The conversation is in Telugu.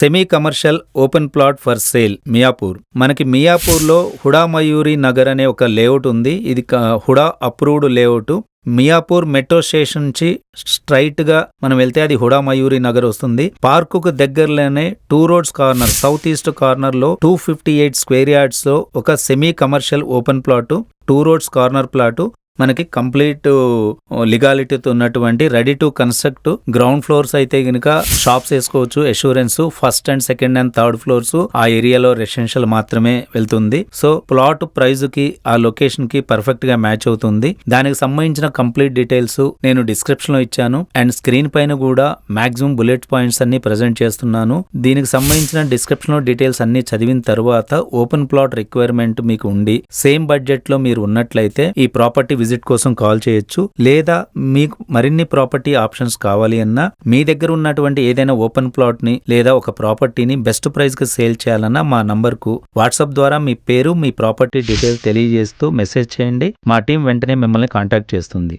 Semi commercial open plot for sale Miyapur. మనకి మియాపూర్లో హుడా మయూరి నగర్ అనే ఒక లేఅవుట్ ఉంది. ఇది HUDA approved layout. Miyapur metro station నుంచి స్ట్రైట్ గా మనం వెళ్తే అది హుడా మయూరి నగర్ వస్తుంది. పార్కుకు దగ్గరలోనే 2 roads corner, south east corner లో 258 స్క్వేర్ యార్డ్స్ లో ఒక semi commercial open plot, 2 roads corner plot మనకి కంప్లీట్ లీగాలిటీతో ఉన్నటువంటి ready to construct. Ground floors అయితే గనుక షాప్స్ వేసుకోవచ్చు, assurance. First and second and third floors ఆ ఏరియాలో రెసిడెన్షియల్ మాత్రమే వెళ్తుంది. సో ప్లాట్ ప్రైజ్ కి ఆ లొకేషన్ కి పర్ఫెక్ట్ గా మ్యాచ్ అవుతుంది. దానికి సంబంధించిన కంప్లీట్ డీటెయిల్స్ నేను డిస్క్రిప్షన్ లో ఇచ్చాను అండ్ స్క్రీన్ పైన కూడా మాక్సిమం బుల్లెట్ పాయింట్స్ అన్ని ప్రెజెంట్ చేస్తున్నాను. దీనికి సంబంధించిన డిస్క్రిప్షన్ లో డీటెయిల్స్ అన్ని చదివిన తర్వాత ఓపెన్ ప్లాట్ రిక్వైర్మెంట్ మీకు ఉండి సేమ్ బడ్జెట్ లో మీరు ఉన్నట్లయితే ఈ ప్రాపర్టీ విజిట్ కోసం కాల్ చేయొచ్చు. లేదా మీకు మరిన్ని ప్రాపర్టీ ఆప్షన్స్ కావాలి అన్నా, మీ దగ్గర ఉన్నటువంటి ఏదైనా ఓపెన్ ప్లాట్ ని లేదా ఒక ప్రాపర్టీని బెస్ట్ ప్రైస్ కి సేల్ చేయాలన్నా మా నంబర్ కు వాట్సాప్ ద్వారా మీ పేరు, మీ ప్రాపర్టీ డీటెయిల్స్ తెలియజేస్తూ మెసేజ్ చేయండి. మా టీం వెంటనే మిమ్మల్ని కాంటాక్ట్ చేస్తుంది.